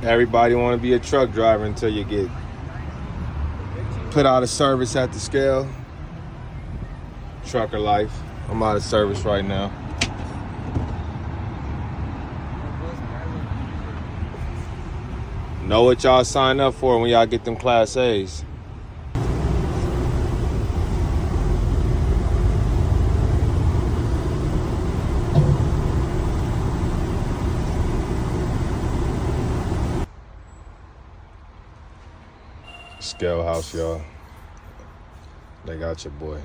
Everybody want to be a truck driver until you get put out of service at the scale. Trucker life. I'm out of service right now. Know what y'all sign up for when y'all get them Class A's. Scale house, y'all. They got your boy.